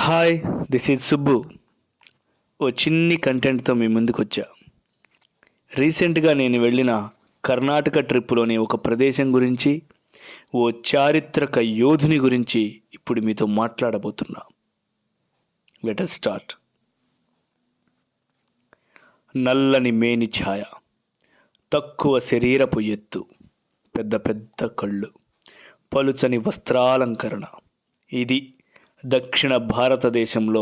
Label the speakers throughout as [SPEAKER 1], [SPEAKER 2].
[SPEAKER 1] Hi, this is Subbu. ఓ చిన్ని కంటెంట్తో మీ ముందుకు వచ్చా. రీసెంట్గా నేను వెళ్ళిన కర్ణాటక ట్రిప్పులోని ఒక ప్రదేశం గురించి, ఓ చారిత్రక యోధుని గురించి ఇప్పుడు మీతో మాట్లాడబోతున్నా. Let us start. నల్లని మేని ఛాయ, తక్కువ శరీరపు ఎత్తు, పెద్ద పెద్ద కళ్ళు, పలుచని వస్త్రాలంకరణ. ఇది దక్షిణ భారతదేశంలో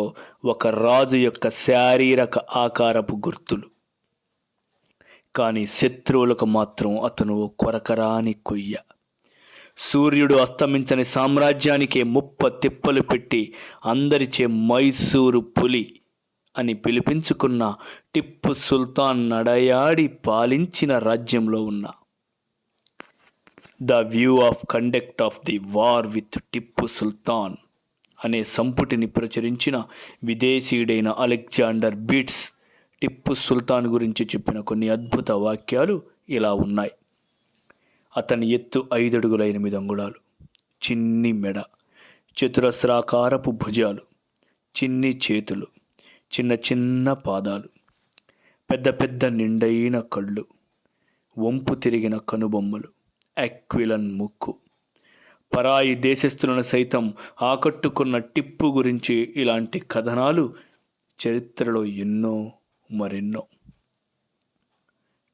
[SPEAKER 1] ఒక రాజు యొక్క శారీరక ఆకారపు గుర్తులు. కానీ శత్రువులకు మాత్రం అతను ఓ కొరకరాని కొయ్య. సూర్యుడు అస్తమించని సామ్రాజ్యానికే ముప్ప తిప్పలు పెట్టి అందరిచే మైసూరు పులి అని పిలిపించుకున్న టిప్పు సుల్తాన్ నడయాడి పాలించిన రాజ్యంలో ఉన్న the view of conduct of the war with Tipu Sultan అనే సంపుటిని ప్రచురించిన విదేశీయుడైన అలెగ్జాండర్ బీట్స్ టిప్పు సుల్తాన్ గురించి చెప్పిన కొన్ని అద్భుత వాక్యాలు ఇలా ఉన్నాయి. అతని ఎత్తు 5 అడుగుల 8 అంగుళాలు, చిన్ని మెడ, చతురస్రాకారపు భుజాలు, చిన్ని చేతులు, చిన్న చిన్న పాదాలు, పెద్ద పెద్ద నిండైన కళ్ళు, వంపు తిరిగిన కనుబొమ్మలు, అక్విలన్ ముక్కు. పరాయి దేశస్థులను సైతం ఆకట్టుకున్న టిప్పు గురించి ఇలాంటి కథనాలు చరిత్రలో ఎన్నో మరెన్నో.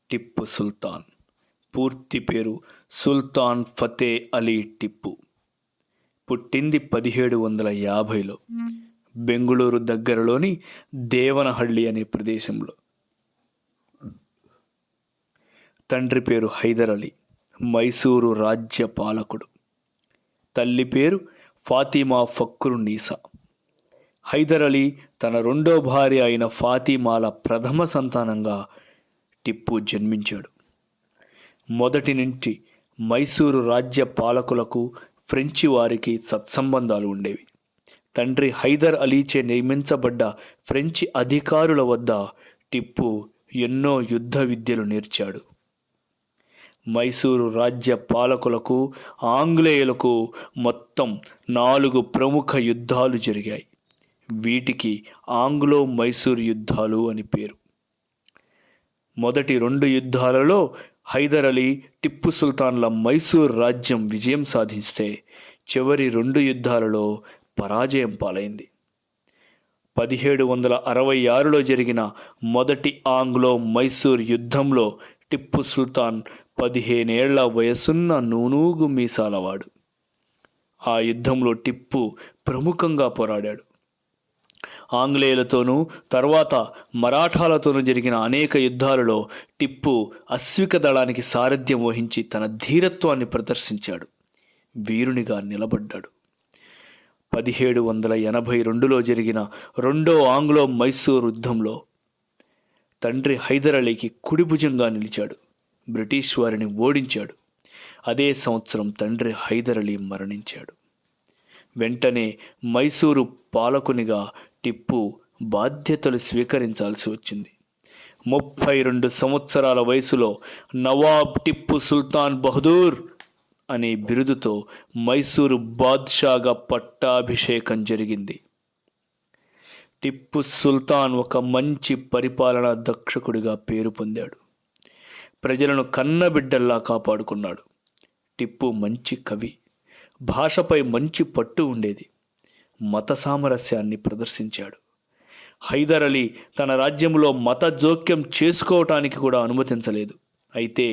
[SPEAKER 1] టిప్పు సుల్తాన్ పూర్తి పేరు సుల్తాన్ ఫతే అలీ టిప్పు. పుట్టింది 1750లో బెంగుళూరు దగ్గరలోని దేవనహళ్ళి అనే ప్రదేశంలో. తండ్రి పేరు హైదర్ అలీ, మైసూరు రాజ్య పాలకుడు. తల్లి పేరు ఫాతిమా ఫక్రు నీసా. హైదర్ అలీ తన రెండో భార్య అయిన ఫాతిమాల ప్రథమ సంతానంగా టిప్పు జన్మించాడు. మొదటి నుంచి మైసూరు రాజ్య పాలకులకు ఫ్రెంచి వారికి సత్సంబంధాలు ఉండేవి. తండ్రి హైదర్ అలీచే నియమించబడ్డ ఫ్రెంచి అధికారుల వద్ద టిప్పు ఎన్నో యుద్ధ విద్యలు నేర్చాడు. మైసూరు రాజ్య పాలకులకు ఆంగ్లేయులకు మొత్తం 4 ప్రముఖ యుద్ధాలు జరిగాయి. వీటికి ఆంగ్లో మైసూరు యుద్ధాలు అని పేరు. మొదటి 2 యుద్ధాలలో హైదర్ అలీ, టిప్పు సుల్తాన్ల మైసూరు రాజ్యం విజయం సాధిస్తే చివరి 2 యుద్ధాలలో పరాజయం పాలైంది. 1766లో జరిగిన మొదటి ఆంగ్లో మైసూర్ యుద్ధంలో టిప్పు సుల్తాన్ 15 ఏళ్ల వయసున్న నూనూగు మీసాలవాడు. ఆ యుద్ధంలో టిప్పు ప్రముఖంగా పోరాడాడు. ఆంగ్లేయులతోనూ తర్వాత మరాఠాలతోనూ జరిగిన అనేక యుద్ధాలలో టిప్పు అశ్విక దళానికి సారథ్యం వహించి తన ధీరత్వాన్ని ప్రదర్శించాడు. వీరునిగా నిలబడ్డాడు. 1782లో జరిగిన రెండో ఆంగ్లో మైసూర్ యుద్ధంలో తండ్రి హైదర్ అలీకి కుడి భుజంగా నిలిచాడు. బ్రిటిష్ వారిని ఓడించాడు. అదే సంవత్సరం తండ్రి హైదర్ అలీ మరణించాడు. వెంటనే మైసూరు పాలకునిగా టిప్పు బాధ్యతలు స్వీకరించాల్సి వచ్చింది. 32 సంవత్సరాల వయసులో నవాబ్ టిప్పు సుల్తాన్ బహదూర్ అనే బిరుదుతో మైసూరు బాద్షాగా పట్టాభిషేకం జరిగింది. టిప్పు సుల్తాన్ ఒక మంచి పరిపాలనా దక్షకుడిగా పేరు పొందాడు. ప్రజలను కన్నబిడ్డల్లా కాపాడుకున్నాడు. టిప్పు మంచి కవి, భాషపై మంచి పట్టు ఉండేది. మత సామరస్యాన్ని ప్రదర్శించాడు. హైదర్ అలీ తన రాజ్యంలో మత జోక్యం చేసుకోవటానికి కూడా అనుమతించలేదు. అయితే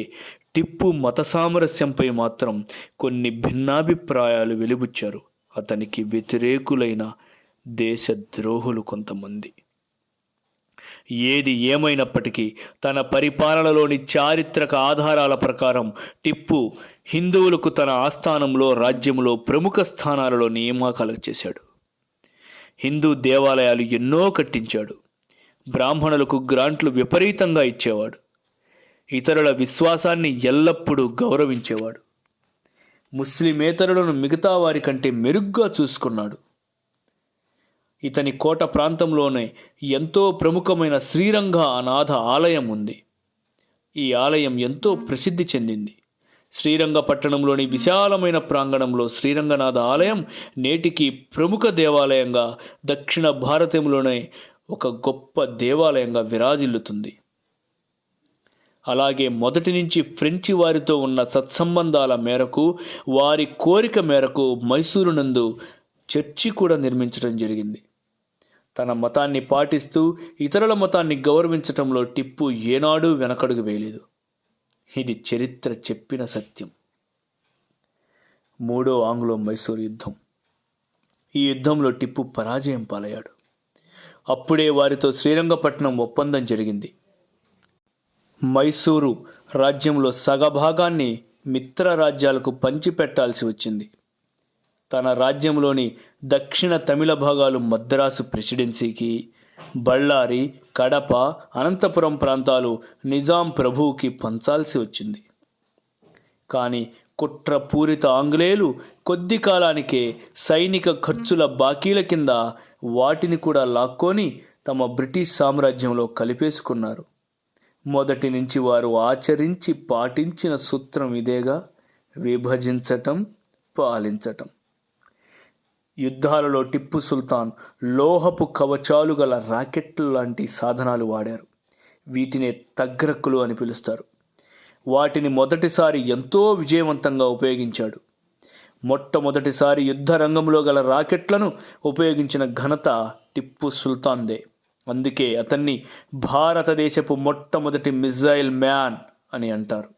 [SPEAKER 1] టిప్పు మత సామరస్యంపై మాత్రం కొన్ని భిన్నాభిప్రాయాలు వెలిబుచ్చారు. అతనికి వ్యతిరేకులైన దేశద్రోహులు కొంతమంది. ఏది ఏమైనప్పటికీ తన పరిపాలనలోని చారిత్రక ఆధారాల ప్రకారం టిప్పు హిందువులకు తన ఆస్థానంలో రాజ్యంలో ప్రముఖ స్థానాలలో నియామకాలు చేశాడు. హిందూ దేవాలయాలు ఎన్నో కట్టించాడు. బ్రాహ్మణులకు గ్రాంట్లు విపరీతంగా ఇచ్చేవాడు. ఇతరుల విశ్వాసాన్ని ఎల్లప్పుడూ గౌరవించేవాడు. ముస్లిమేతరులను మిగతా వారి కంటే మెరుగ్గా చూసుకున్నాడు. ఇతని కోట ప్రాంతంలోనే ఎంతో ప్రముఖమైన శ్రీరంగ అనాథ ఆలయం ఉంది. ఈ ఆలయం ఎంతో ప్రసిద్ధి చెందింది. శ్రీరంగపట్టణంలోని విశాలమైన ప్రాంగణంలో శ్రీరంగనాథ ఆలయం నేటికి ప్రముఖ దేవాలయంగా, దక్షిణ భారతంలోనే ఒక గొప్ప దేవాలయంగా విరాజిల్లుతుంది. అలాగే మొదటి నుంచి ఫ్రెంచి వారితో ఉన్న సత్సంబంధాల మేరకు, వారి కోరిక మేరకు మైసూరు నందు చర్చి కూడా నిర్మించడం జరిగింది. తన మతాన్ని పాటిస్తూ ఇతరుల మతాన్ని గౌరవించటంలో టిప్పు ఏనాడూ వెనకడుగు వేయలేదు. ఇది చరిత్ర చెప్పిన సత్యం. 3వ ఆంగ్లో మైసూరు యుద్ధం. ఈ యుద్ధంలో టిప్పు పరాజయం పాలయ్యాడు. అప్పుడే వారితో శ్రీరంగపట్నం ఒప్పందం జరిగింది. మైసూరు రాజ్యంలో సగభాగాన్ని మిత్ర రాజ్యాలకు పంచిపెట్టాల్సి వచ్చింది. తన రాజ్యంలోని దక్షిణ తమిళ భాగాలు మద్రాసు ప్రెసిడెన్సీకి, బళ్ళారి, కడప, అనంతపురం ప్రాంతాలు నిజాం ప్రభువుకి పంచాల్సి వచ్చింది. కానీ కుట్రపూరిత ఆంగ్లేయులు కొద్ది కాలానికే సైనిక ఖర్చుల బాకీల కింద వాటిని కూడా లాక్కొని తమ బ్రిటిష్ సామ్రాజ్యంలో కలిపేసుకున్నారు. మొదటి నుంచి వారు ఆచరించి పాటించిన సూత్రం ఇదేగా: విభజించటం, పాలించటం. యుద్ధాలలో టిప్పు సుల్తాన్ లోహపు కవచాలు గల రాకెట్లు లాంటి సాధనాలు వాడారు. వీటినే తగ్రక్కులు అని పిలుస్తారు. వాటిని మొదటిసారి ఎంతో విజయవంతంగా ఉపయోగించాడు. మొట్టమొదటిసారి యుద్ధ రంగంలో గల రాకెట్లను ఉపయోగించిన ఘనత టిప్పు సుల్తాన్దే. అందుకే అతన్ని భారతదేశపు మొట్టమొదటి మిజైల్ మ్యాన్ అని అంటారు.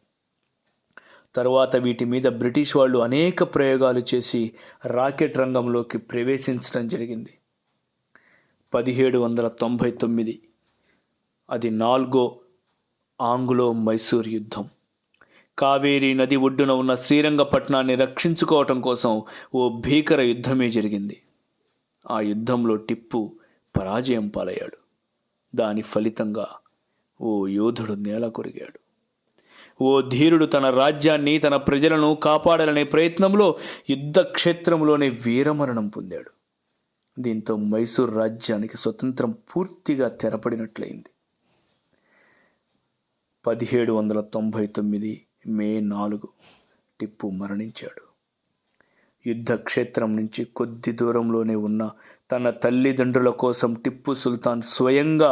[SPEAKER 1] తరువాత వీటి మీద బ్రిటిష్ వాళ్ళు అనేక ప్రయోగాలు చేసి రాకెట్ రంగంలోకి ప్రవేశించడం జరిగింది. 1799 అది 4వ ఆంగ్లో మైసూర్ యుద్ధం. కావేరీ నది ఒడ్డున ఉన్న శ్రీరంగపట్నాన్ని రక్షించుకోవటం కోసం ఓ భీకర యుద్ధమే జరిగింది. ఆ యుద్ధంలో టిప్పు పరాజయం పాలయ్యాడు. దాని ఫలితంగా ఓ యోధుడు నేల కొరిగాడు. ఓ ధీరుడు తన రాజ్యాన్ని, తన ప్రజలను కాపాడాలనే ప్రయత్నంలో యుద్ధ క్షేత్రంలోనే వీరమరణం పొందాడు. దీంతో మైసూర్ రాజ్యానికి స్వతంత్రం పూర్తిగా తెరపడినట్లయింది. 1799 మే 4 టిప్పు మరణించాడు. యుద్ధ క్షేత్రం నుంచి కొద్ది దూరంలోనే ఉన్న తన తల్లిదండ్రుల కోసం టిప్పు సుల్తాన్ స్వయంగా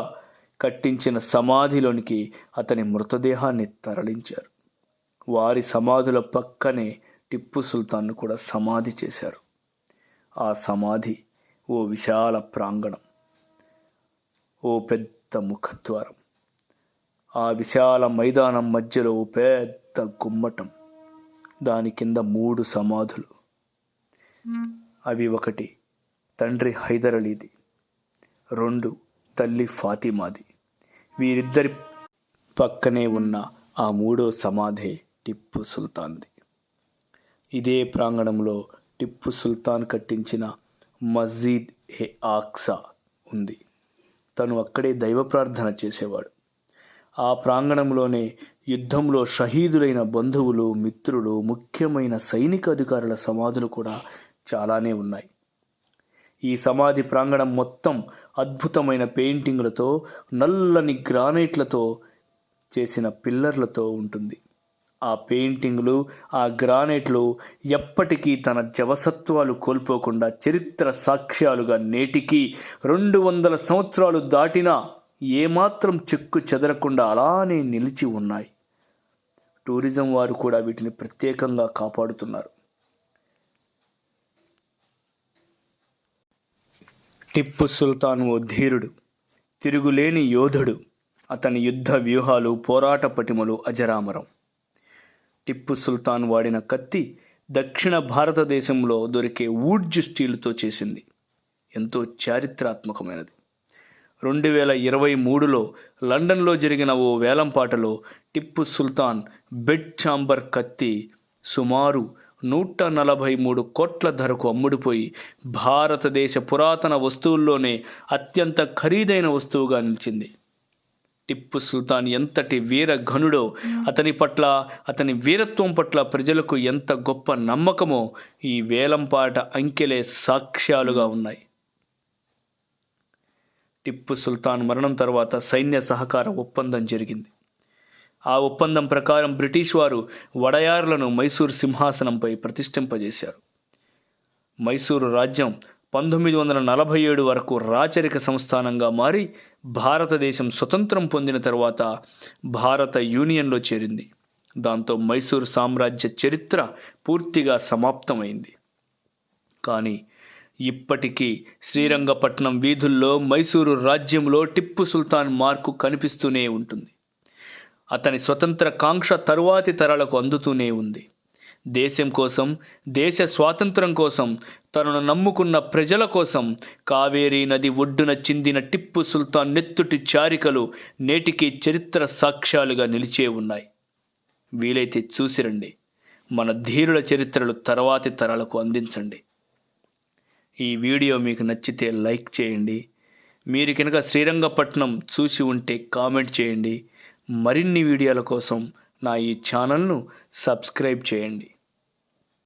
[SPEAKER 1] కట్టించిన సమాధిలోనికి అతని మృతదేహాన్ని తరలించారు. వారి సమాధుల పక్కనే టిప్పు సుల్తాన్ను కూడా సమాధి చేశారు. ఆ సమాధి ఓ విశాల ప్రాంగణం, ఓ పెద్ద ముఖద్వారం, ఆ విశాల మైదానం మధ్యలో ఓ పెద్ద గుమ్మటం, దాని కింద 3 సమాధులు. అవి 1 తండ్రి హైదర్ అలీది, 2 తల్లి ఫాతిమాది. వీరిద్దరి పక్కనే ఉన్న ఆ 3వ సమాధి టిప్పు సుల్తాన్ది. ఇదే ప్రాంగణంలో టిప్పు సుల్తాన్ కట్టించిన మస్జిద్ ఏ ఆక్సా ఉంది. తను అక్కడే దైవ ప్రార్థన చేసేవాడు. ఆ ప్రాంగణంలోనే యుద్ధంలో షహీదులైన బంధువులు, మిత్రులు, ముఖ్యమైన సైనిక అధికారుల సమాధులు కూడా చాలానే ఉన్నాయి. ఈ సమాధి ప్రాంగణం మొత్తం అద్భుతమైన పెయింటింగ్లతో, నల్లని గ్రానైట్లతో చేసిన పిల్లర్లతో ఉంటుంది. ఆ పెయింటింగ్లు, ఆ గ్రానైట్లు ఎప్పటికీ తన జవసత్వాలు కోల్పోకుండా చరిత్ర సాక్ష్యాలుగా నేటికి 200 సంవత్సరాలు దాటినా ఏమాత్రం చెక్కు చెదరకుండా అలానే నిలిచి ఉన్నాయి. టూరిజం వారు కూడా వీటిని ప్రత్యేకంగా కాపాడుతున్నారు. టిప్పు సుల్తాన్ ఓ ధీరుడు, తిరుగులేని యోధుడు. అతని యుద్ధ వ్యూహాలు, పోరాట పటిమలు అజరామరం. టిప్పు సుల్తాన్ వాడిన కత్తి దక్షిణ భారతదేశంలో దొరికే వుడ్జ్ స్టీలుతో చేసింది. ఎంతో చారిత్రాత్మకమైనది. 2023లో లండన్లో జరిగిన ఓ వేలంపాటలో టిప్పు సుల్తాన్ బెడ్ ఛాంబర్ కత్తి సుమారు 143 కోట్ల ధరకు అమ్ముడుపోయి భారతదేశ పురాతన వస్తువుల్లోనే అత్యంత ఖరీదైన వస్తువుగా నిలిచింది. టిప్పు సుల్తాన్ ఎంతటి వీర ఘనుడో, అతని వీరత్వం పట్ల ప్రజలకు ఎంత గొప్ప నమ్మకమో ఈ వేలంపాట అంకెలే సాక్ష్యాలుగా ఉన్నాయి. టిప్పు సుల్తాన్ మరణం తర్వాత సైన్య సహకార ఒప్పందం జరిగింది. ఆ ఒప్పందం ప్రకారం బ్రిటిష్ వారు వడయార్లను మైసూరు సింహాసనంపై ప్రతిష్ఠింపజేశారు. మైసూరు రాజ్యం 1947 వరకు రాచరిక సంస్థానంగా మారి భారతదేశం స్వతంత్రం పొందిన తర్వాత భారత యూనియన్లో చేరింది. దాంతో మైసూరు సామ్రాజ్య చరిత్ర పూర్తిగా సమాప్తమైంది. కానీ ఇప్పటికీ శ్రీరంగపట్నం వీధుల్లో మైసూరు రాజ్యంలో టిప్పు సుల్తాన్ మార్కు కనిపిస్తూనే ఉంటుంది. అతని స్వతంత్ర కాంక్ష తరువాతి తరాలకు అందుతూనే ఉంది. దేశం కోసం, దేశ స్వాతంత్రం కోసం, తనను నమ్ముకున్న ప్రజల కోసం కావేరీ నది ఒడ్డున చిందిన టిప్పు సుల్తాన్ నెత్తుటి చారికలు నేటికి చరిత్ర సాక్ష్యాలుగా నిలిచే ఉన్నాయి. వీలైతే చూసిరండి. మన ధీరుల చరిత్రలు తర్వాతి తరాలకు అందించండి. ఈ వీడియో మీకు నచ్చితే లైక్ చేయండి. మీరు కనుక శ్రీరంగపట్నం చూసి ఉంటే కామెంట్ చేయండి. మరిన్ని వీడియోల కోసం నా ఈ ఛానల్ను సబ్స్క్రైబ్ చేయండి.